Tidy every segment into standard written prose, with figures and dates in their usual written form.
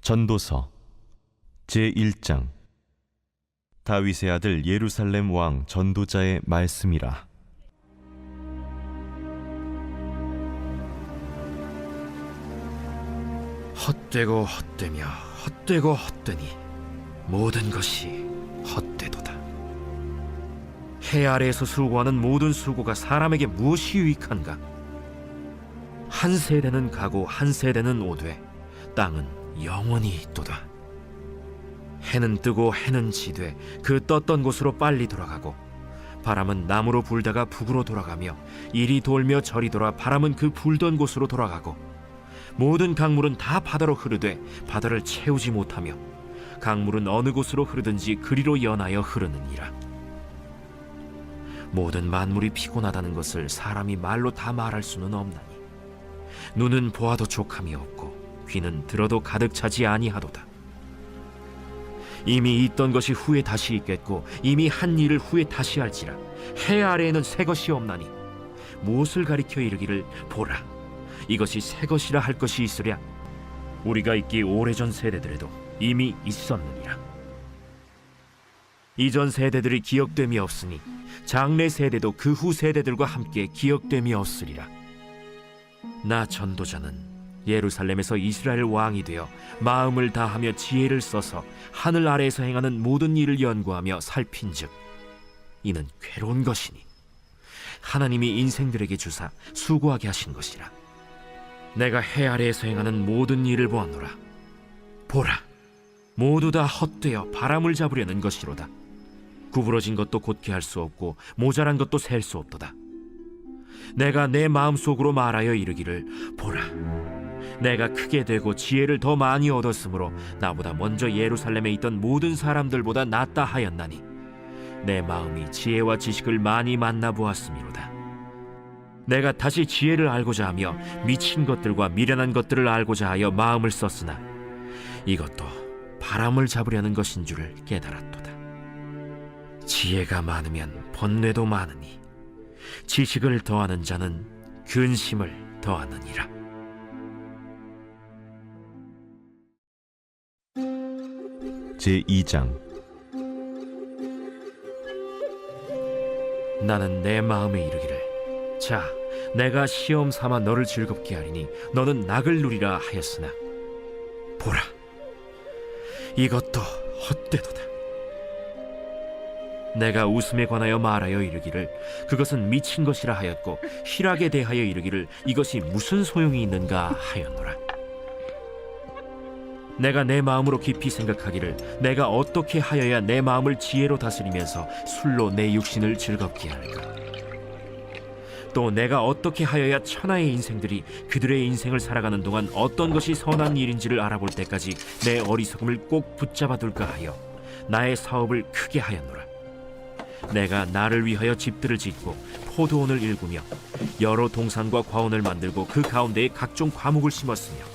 전도서 제1장. 다윗의 아들 예루살렘 왕 전도자의 말씀이라. 헛되고 헛되며 헛되고 헛되니 모든 것이 헛되도다. 해 아래에서 수고하는 모든 수고가 사람에게 무엇이 유익한가? 한 세대는 가고 한 세대는 오되 땅은 영원히 있도다. 해는 뜨고 해는 지되 그 떴던 곳으로 빨리 돌아가고, 바람은 남으로 불다가 북으로 돌아가며 이리 돌며 저리 돌아 바람은 그 불던 곳으로 돌아가고, 모든 강물은 다 바다로 흐르되 바다를 채우지 못하며 강물은 어느 곳으로 흐르든지 그리로 연하여 흐르느니라. 모든 만물이 피곤하다는 것을 사람이 말로 다 말할 수는 없나니, 눈은 보아도 족함이 없고 귀는 들어도 가득 차지 아니하도다. 이미 있던 것이 후에 다시 있겠고 이미 한 일을 후에 다시 할지라. 해 아래에는 새 것이 없나니 무엇을 가리켜 이르기를 보라, 이것이 새 것이라 할 것이 있으랴. 우리가 있기 오래전 세대들에도 이미 있었느니라. 이전 세대들이 기억됨이 없으니 장래 세대도 그 후 세대들과 함께 기억됨이 없으리라. 나 전도자는 예루살렘에서 이스라엘 왕이 되어 마음을 다하며 지혜를 써서 하늘 아래에서 행하는 모든 일을 연구하며 살핀즉 이는 괴로운 것이니 하나님이 인생들에게 주사 수고하게 하신 것이라. 내가 해 아래에서 행하는 모든 일을 보았노라. 보라, 모두 다 헛되어 바람을 잡으려는 것이로다. 구부러진 것도 곧게 할 수 없고 모자란 것도 셀 수 없도다. 내가 내 마음속으로 말하여 이르기를 보라, 내가 크게 되고 지혜를 더 많이 얻었으므로 나보다 먼저 예루살렘에 있던 모든 사람들보다 낫다 하였나니 내 마음이 지혜와 지식을 많이 만나보았음이로다. 내가 다시 지혜를 알고자 하며 미친 것들과 미련한 것들을 알고자 하여 마음을 썼으나 이것도 바람을 잡으려는 것인 줄을 깨달았도다. 지혜가 많으면 번뇌도 많으니 지식을 더하는 자는 근심을 더하느니라. 제2장. 나는 내 마음에 이르기를, 자, 내가 시험 삼아 너를 즐겁게 하리니 너는 낙을 누리라 하였으나 보라, 이것도 헛되도다. 내가 웃음에 관하여 말하여 이르기를 그것은 미친 것이라 하였고 희락에 대하여 이르기를 이것이 무슨 소용이 있는가 하였노라. 내가 내 마음으로 깊이 생각하기를 내가 어떻게 하여야 내 마음을 지혜로 다스리면서 술로 내 육신을 즐겁게 할까? 또 내가 어떻게 하여야 천하의 인생들이 그들의 인생을 살아가는 동안 어떤 것이 선한 일인지를 알아볼 때까지 내 어리석음을 꼭 붙잡아 둘까 하여 나의 사업을 크게 하였노라. 내가 나를 위하여 집들을 짓고 포도원을 일구며 여러 동산과 과원을 만들고 그 가운데에 각종 과목을 심었으며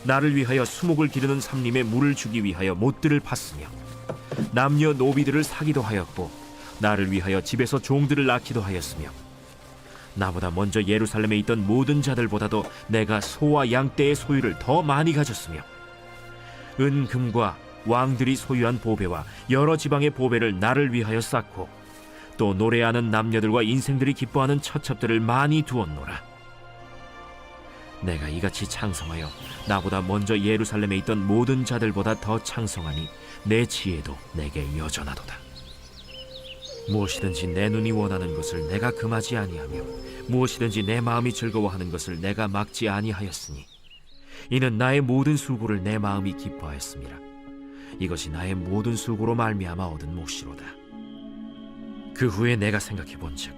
나를 위하여 수목을 기르는 삼림에 물을 주기 위하여 못들을 팠으며 남녀 노비들을 사기도 하였고 나를 위하여 집에서 종들을 낳기도 하였으며 나보다 먼저 예루살렘에 있던 모든 자들보다도 내가 소와 양떼의 소유를 더 많이 가졌으며 은금과 왕들이 소유한 보배와 여러 지방의 보배를 나를 위하여 쌓고 또 노래하는 남녀들과 인생들이 기뻐하는 처첩들을 많이 두었노라. 내가 이같이 창성하여 나보다 먼저 예루살렘에 있던 모든 자들보다 더 창성하니 내 지혜도 내게 여전하도다. 무엇이든지 내 눈이 원하는 것을 내가 금하지 아니하며 무엇이든지 내 마음이 즐거워하는 것을 내가 막지 아니하였으니 이는 나의 모든 수고를 내 마음이 기뻐하였음이라. 이것이 나의 모든 수고로 말미암아 얻은 몫이로다. 그 후에 내가 생각해 본즉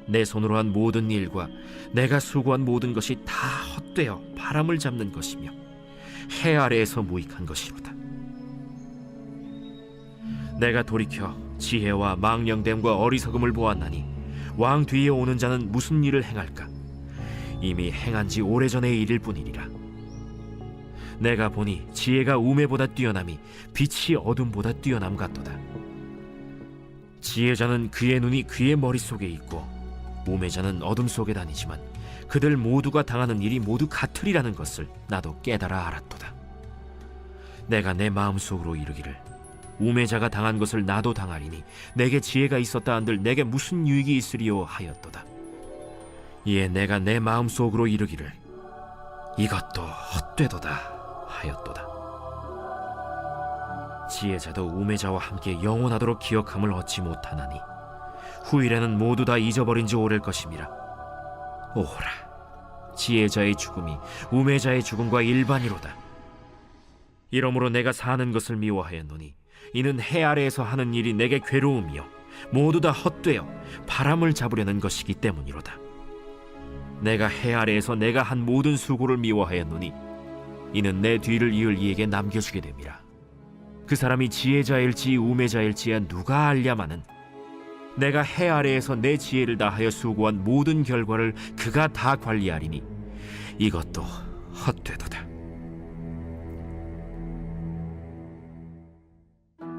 내 손으로 한 모든 일과 내가 수고한 모든 것이 다 헛되어 바람을 잡는 것이며 해 아래에서 무익한 것이로다. 내가 돌이켜 지혜와 망령됨과 어리석음을 보았나니 왕 뒤에 오는 자는 무슨 일을 행할까? 이미 행한 지 오래전의 일일 뿐이니라. 내가 보니 지혜가 우매보다 뛰어남이 빛이 어둠보다 뛰어남 같도다. 지혜자는 그의 눈이 그의 머릿속에 있고 우매자는 어둠 속에 다니지만 그들 모두가 당하는 일이 모두 같으리라는 것을 나도 깨달아 알았도다. 내가 내 마음속으로 이르기를 우매자가 당한 것을 나도 당하리니 내게 지혜가 있었다 한들 내게 무슨 유익이 있으리요 하였도다. 이에 내가 내 마음속으로 이르기를 이것도 헛되도다 하였도다. 지혜자도 우매자와 함께 영원하도록 기억함을 얻지 못하나니 후일에는 모두 다 잊어버린 지 오래일 것임이라. 오호라, 지혜자의 죽음이 우매자의 죽음과 일반이로다. 이러므로 내가 사는 것을 미워하였노니 이는 해 아래에서 하는 일이 내게 괴로움이요 모두 다 헛되어 바람을 잡으려는 것이기 때문이로다. 내가 해 아래에서 내가 한 모든 수고를 미워하였노니 이는 내 뒤를 이을 이에게 남겨주게 됨이라. 그 사람이 지혜자일지 우매자일지야 누가 알랴마는 내가 해 아래에서 내 지혜를 다하여 수고한 모든 결과를 그가 다 관리하리니 이것도 헛되도다.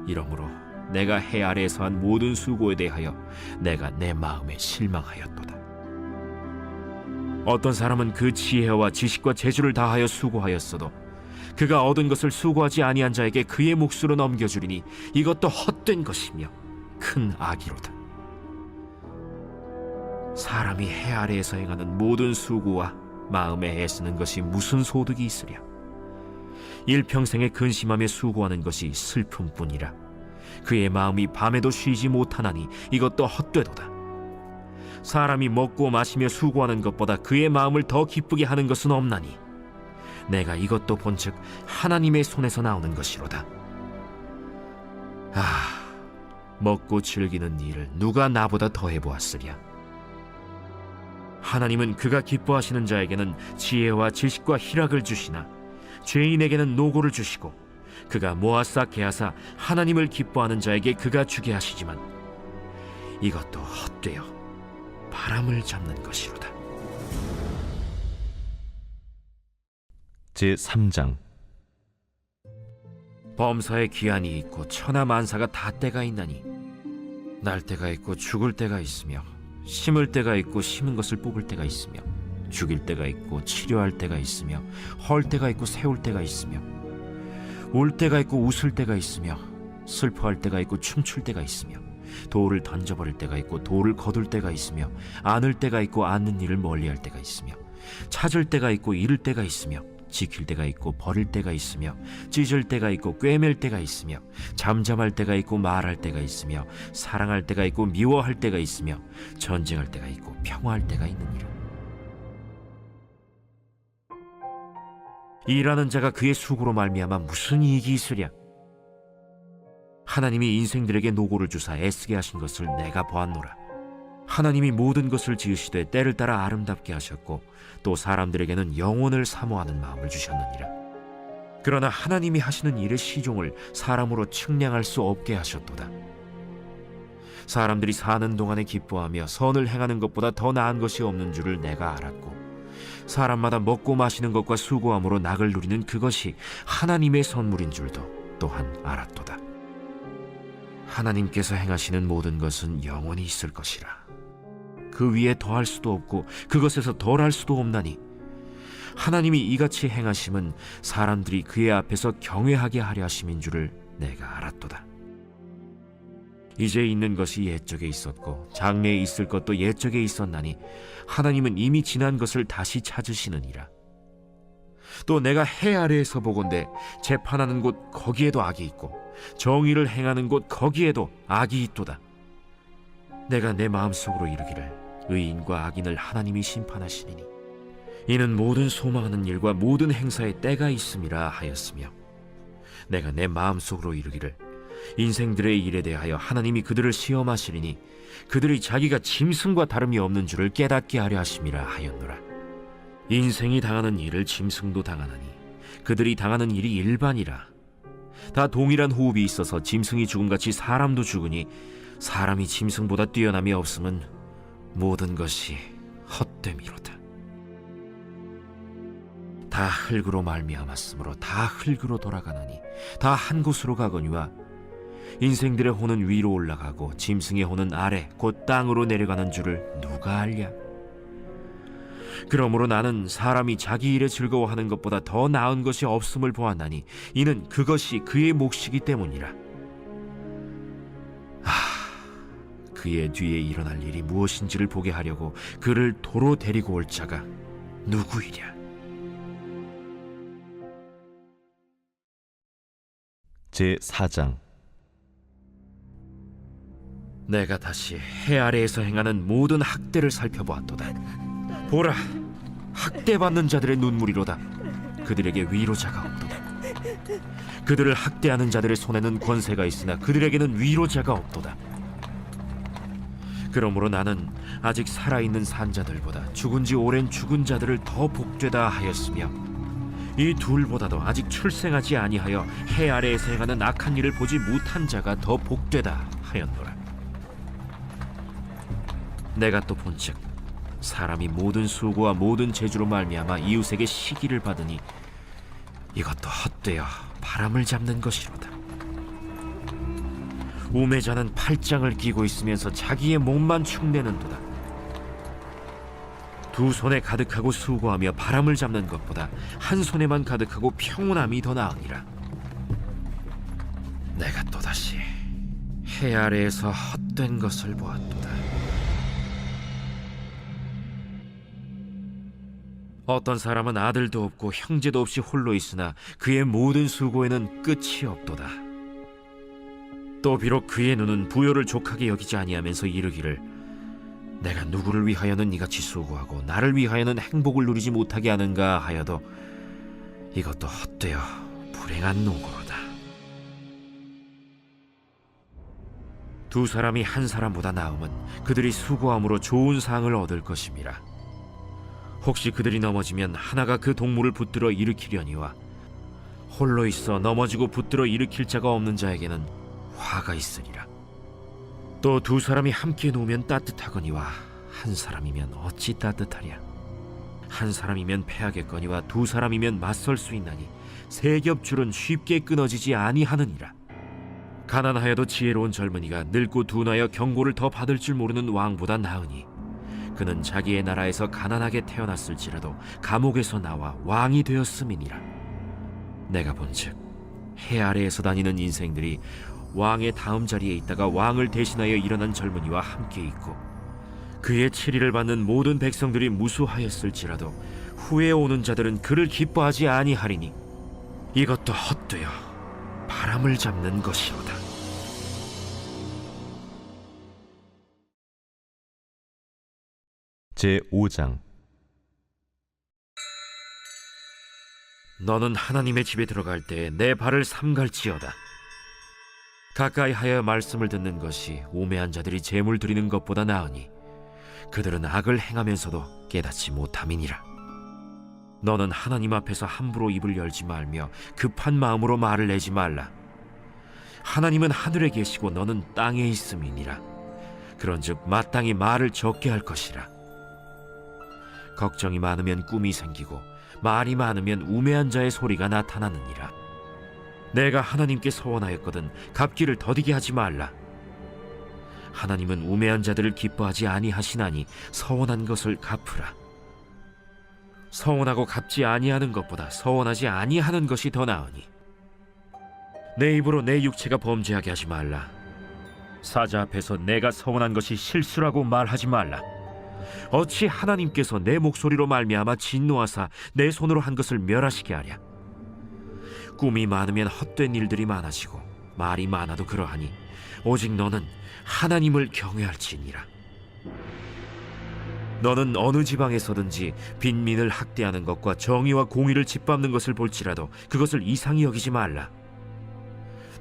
이러므로 내가 해 아래에서 한 모든 수고에 대하여 내가 내 마음에 실망하였도다. 어떤 사람은 그 지혜와 지식과 재주를 다하여 수고하였어도 그가 얻은 것을 수고하지 아니한 자에게 그의 몫으로 넘겨주리니 이것도 헛된 것이며 큰 악이로다. 사람이 해 아래에서 행하는 모든 수고와 마음에 애쓰는 것이 무슨 소득이 있으랴. 일평생에 근심하며 수고하는 것이 슬픔뿐이라. 그의 마음이 밤에도 쉬지 못하나니 이것도 헛되도다. 사람이 먹고 마시며 수고하는 것보다 그의 마음을 더 기쁘게 하는 것은 없나니 내가 이것도 본즉 하나님의 손에서 나오는 것이로다. 먹고 즐기는 일을 누가 나보다 더해 보았으랴. 하나님은 그가 기뻐하시는 자에게는 지혜와 지식과 희락을 주시나 죄인에게는 노고를 주시고 그가 모아싸 개하사 하나님을 기뻐하는 자에게 그가 주게 하시지만 이것도 헛되어 바람을 잡는 것이로다. 제3장. 범사에 기한이 있고 천하 만사가 다 때가 있나니 날 때가 있고 죽을 때가 있으며 심을 때가 있고 심은 것을 뽑을 때가 있으며 죽일 때가 있고 치료할 때가 있으며 헐 때가 있고 세울 때가 있으며 울 때가 있고 웃을 때가 있으며 슬퍼할 때가 있고 춤출 때가 있으며 돌을 던져버릴 때가 있고 돌을 거둘 때가 있으며 안을 때가 있고 안는 일을 멀리할 때가 있으며 찾을 때가 있고 잃을 때가 있으며 지킬 때가 있고 버릴 때가 있으며 찢을 때가 있고 꿰맬 때가 있으며 잠잠할 때가 있고 말할 때가 있으며 사랑할 때가 있고 미워할 때가 있으며 전쟁할 때가 있고 평화할 때가 있느니라. 일하는 자가 그의 수고로 말미암아 무슨 이익이 있으랴. 하나님이 인생들에게 노고를 주사 애쓰게 하신 것을 내가 보았노라. 하나님이 모든 것을 지으시되 때를 따라 아름답게 하셨고 또 사람들에게는 영혼을 사모하는 마음을 주셨느니라. 그러나 하나님이 하시는 일의 시종을 사람으로 측량할 수 없게 하셨도다. 사람들이 사는 동안에 기뻐하며 선을 행하는 것보다 더 나은 것이 없는 줄을 내가 알았고 사람마다 먹고 마시는 것과 수고함으로 낙을 누리는 그것이 하나님의 선물인 줄도 또한 알았도다. 하나님께서 행하시는 모든 것은 영원히 있을 것이라. 그 위에 더할 수도 없고 그것에서 덜할 수도 없나니 하나님이 이같이 행하심은 사람들이 그의 앞에서 경외하게 하려 하심인 줄을 내가 알았도다. 이제 있는 것이 옛적에 있었고 장래에 있을 것도 옛적에 있었나니 하나님은 이미 지난 것을 다시 찾으시느니라. 또 내가 해 아래에서 보건대 재판하는 곳 거기에도 악이 있고 정의를 행하는 곳 거기에도 악이 있도다. 내가 내 마음속으로 이르기를 의인과 악인을 하나님이 심판하시리니 이는 모든 소망하는 일과 모든 행사에 때가 있음이라 하였으며 내가 내 마음속으로 이르기를 인생들의 일에 대하여 하나님이 그들을 시험하시리니 그들이 자기가 짐승과 다름이 없는 줄을 깨닫게 하려 하심이라 하였노라. 인생이 당하는 일을 짐승도 당하나니 그들이 당하는 일이 일반이라. 다 동일한 호흡이 있어서 짐승이 죽음같이 사람도 죽으니 사람이 짐승보다 뛰어남이 없음은 모든 것이 헛됨이로다. 다 흙으로 말미암았으므로 다 흙으로 돌아가나니 다 한 곳으로 가거니와 인생들의 혼은 위로 올라가고 짐승의 혼은 아래 곧 땅으로 내려가는 줄을 누가 알랴. 그러므로 나는 사람이 자기 일에 즐거워하는 것보다 더 나은 것이 없음을 보았나니 이는 그것이 그의 몫이기 때문이라. 그의 뒤에 일어날 일이 무엇인지를 보게 하려고 그를 도로 데리고 올 자가 누구이랴? 제4장. 내가 다시 해 아래에서 행하는 모든 학대를 살펴보았도다. 보라, 학대받는 자들의 눈물이로다. 그들에게 위로자가 없도다. 그들을 학대하는 자들의 손에는 권세가 있으나 그들에게는 위로자가 없도다. 그러므로 나는 아직 살아있는 산자들보다 죽은 지 오랜 죽은 자들을 더 복되다 하였으며 이 둘보다도 아직 출생하지 아니하여 해 아래에서 행하는 악한 일을 보지 못한 자가 더 복되다 하였노라. 내가 또 본즉 사람이 모든 수고와 모든 재주로 말미암아 이웃에게 시기를 받으니 이것도 헛되어 바람을 잡는 것이로다. 우매자는 팔짱을 끼고 있으면서 자기의 몸만 축내는도다. 두 손에 가득하고 수고하며 바람을 잡는 것보다 한 손에만 가득하고 평온함이 더 나으니라. 내가 또다시 해 아래에서 헛된 것을 보았도다. 어떤 사람은 아들도 없고 형제도 없이 홀로 있으나 그의 모든 수고에는 끝이 없도다. 또 비록 그의 눈은 부요를 족하게 여기지 아니하면서 이르기를 내가 누구를 위하여는 이같이 수고하고 나를 위하여는 행복을 누리지 못하게 하는가 하여도 이것도 헛되어 불행한 노고로다. 두 사람이 한 사람보다 나음은 그들이 수고함으로 좋은 상을 얻을 것임이라. 혹시 그들이 넘어지면 하나가 그 동물을 붙들어 일으키려니와 홀로 있어 넘어지고 붙들어 일으킬 자가 없는 자에게는 화가 있으리라. 또 두 사람이 함께 놓으면 따뜻하거니와 한 사람이면 어찌 따뜻하랴. 한 사람이면 패하겠거니와 두 사람이면 맞설 수 있나니 세 겹줄은 쉽게 끊어지지 아니하느니라. 가난하여도 지혜로운 젊은이가 늙고 둔하여 경고를 더 받을 줄 모르는 왕보다 나으니 그는 자기의 나라에서 가난하게 태어났을지라도 감옥에서 나와 왕이 되었음이니라. 내가 본즉 해 아래에서 다니는 인생들이 왕의 다음 자리에 있다가 왕을 대신하여 일어난 젊은이와 함께 있고 그의 치리를 받는 모든 백성들이 무수하였을지라도 후에 오는 자들은 그를 기뻐하지 아니하리니 이것도 헛되어 바람을 잡는 것이로다. 제5장. 너는 하나님의 집에 들어갈 때 내 발을 삼갈지어다. 가까이 하여 말씀을 듣는 것이 우매한 자들이 제물 드리는 것보다 나으니 그들은 악을 행하면서도 깨닫지 못함이니라. 너는 하나님 앞에서 함부로 입을 열지 말며 급한 마음으로 말을 내지 말라. 하나님은 하늘에 계시고 너는 땅에 있음이니라. 그런즉 마땅히 말을 적게 할 것이라. 걱정이 많으면 꿈이 생기고 말이 많으면 우매한 자의 소리가 나타나느니라. 내가 하나님께 서원하였거든 갚기를 더디게 하지 말라. 하나님은 우매한 자들을 기뻐하지 아니하시나니 서원한 것을 갚으라. 서원하고 갚지 아니하는 것보다 서원하지 아니하는 것이 더 나으니 내 입으로 내 육체가 범죄하게 하지 말라. 사자 앞에서 내가 서원한 것이 실수라고 말하지 말라. 어찌 하나님께서 내 목소리로 말미암아 진노하사 내 손으로 한 것을 멸하시게 하랴. 꿈이 많으면 헛된 일들이 많아지고 말이 많아도 그러하니 오직 너는 하나님을 경외할지니라. 너는 어느 지방에서든지 빈민을 학대하는 것과 정의와 공의를 짓밟는 것을 볼지라도 그것을 이상히 여기지 말라.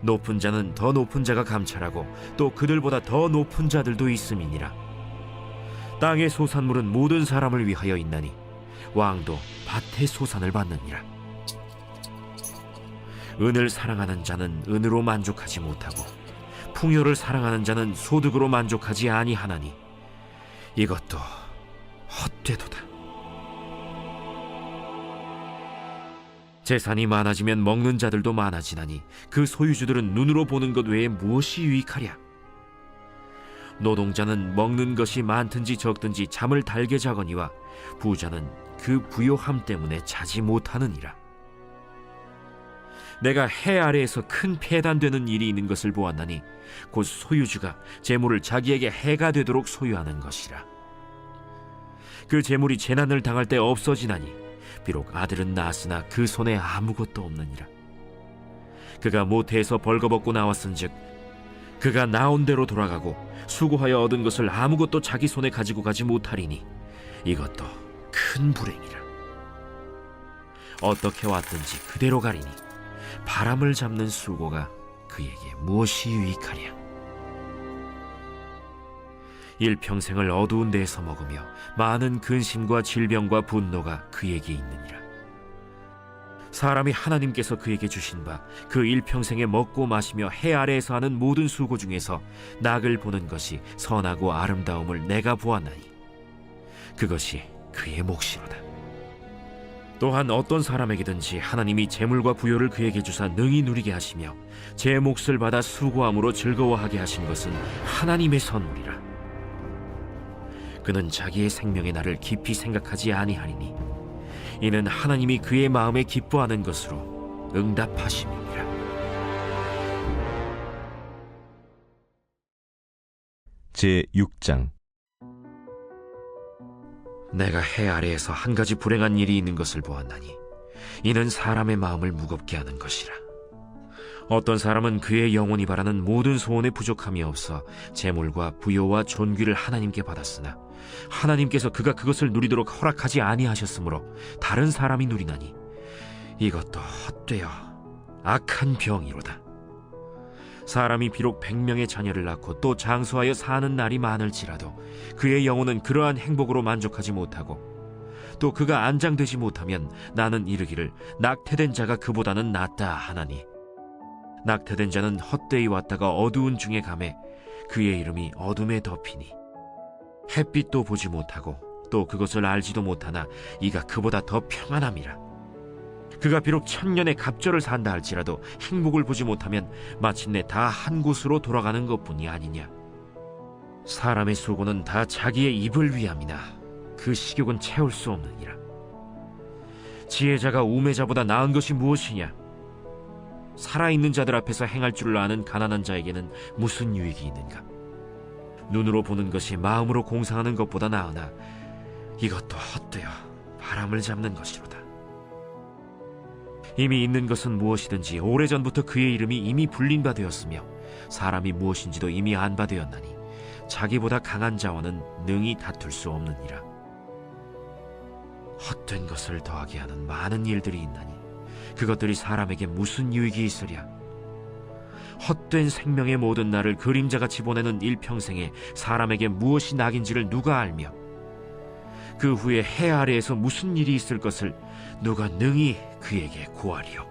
높은 자는 더 높은 자가 감찰하고 또 그들보다 더 높은 자들도 있음이니라. 땅의 소산물은 모든 사람을 위하여 있나니 왕도 밭의 소산을 받느니라. 은을 사랑하는 자는 은으로 만족하지 못하고 풍요를 사랑하는 자는 소득으로 만족하지 아니하나니 이것도 헛되도다. 재산이 많아지면 먹는 자들도 많아지나니 그 소유주들은 눈으로 보는 것 외에 무엇이 유익하랴. 노동자는 먹는 것이 많든지 적든지 잠을 달게 자거니와 부자는 그 부요함 때문에 자지 못하느니라. 내가 해 아래에서 큰 폐단되는 일이 있는 것을 보았나니 곧 소유주가 재물을 자기에게 해가 되도록 소유하는 것이라. 그 재물이 재난을 당할 때 없어지나니 비록 아들은 낳았으나 그 손에 아무것도 없느니라. 그가 모태에서 벌거벗고 나왔은즉 그가 나온 대로 돌아가고 수고하여 얻은 것을 아무것도 자기 손에 가지고 가지 못하리니 이것도 큰 불행이라. 어떻게 왔든지 그대로 가리니 바람을 잡는 수고가 그에게 무엇이 유익하랴. 일평생을 어두운 데에서 먹으며 많은 근심과 질병과 분노가 그에게 있느니라. 사람이 하나님께서 그에게 주신 바 그 일평생에 먹고 마시며 해 아래에서 하는 모든 수고 중에서 낙을 보는 것이 선하고 아름다움을 내가 보았나니 그것이 그의 몫이로다. 또한 어떤 사람에게든지 하나님이 재물과 부요를 그에게 주사 능히 누리게 하시며 제 몫을 받아 수고함으로 즐거워하게 하신 것은 하나님의 선물이라. 그는 자기의 생명의 날을 깊이 생각하지 아니하리니 이는 하나님이 그의 마음에 기뻐하는 것으로 응답하심이니라. 제6장. 내가 해 아래에서 한 가지 불행한 일이 있는 것을 보았나니 이는 사람의 마음을 무겁게 하는 것이라. 어떤 사람은 그의 영혼이 바라는 모든 소원에 부족함이 없어 재물과 부요와 존귀를 하나님께 받았으나 하나님께서 그가 그것을 누리도록 허락하지 아니하셨으므로 다른 사람이 누리나니 이것도 헛되어 악한 병이로다. 사람이 비록 100명의 자녀를 낳고 또 장수하여 사는 날이 많을지라도 그의 영혼은 그러한 행복으로 만족하지 못하고 또 그가 안장되지 못하면 나는 이르기를 낙태된 자가 그보다는 낫다 하나니 낙태된 자는 헛되이 왔다가 어두운 중에 가매 그의 이름이 어둠에 덮이니 햇빛도 보지 못하고 또 그것을 알지도 못하나 이가 그보다 더 평안함이라. 그가 비록 1000년의 갑절을 산다 할지라도 행복을 보지 못하면 마침내 다 한 곳으로 돌아가는 것뿐이 아니냐. 사람의 수고는 다 자기의 입을 위함이나 그 식욕은 채울 수 없느니라. 지혜자가 우매자보다 나은 것이 무엇이냐. 살아있는 자들 앞에서 행할 줄을 아는 가난한 자에게는 무슨 유익이 있는가. 눈으로 보는 것이 마음으로 공상하는 것보다 나으나 이것도 헛되어 바람을 잡는 것이로다. 이미 있는 것은 무엇이든지 오래전부터 그의 이름이 이미 불린 바 되었으며 사람이 무엇인지도 이미 안 바 되었나니 자기보다 강한 자와는 능히 다툴 수 없느니라. 헛된 것을 더하게 하는 많은 일들이 있나니 그것들이 사람에게 무슨 유익이 있으랴. 헛된 생명의 모든 날을 그림자같이 보내는 일평생에 사람에게 무엇이 낙인지를 누가 알며 그 후에 해 아래에서 무슨 일이 있을 것을 누가 능히 그에게 고하리요.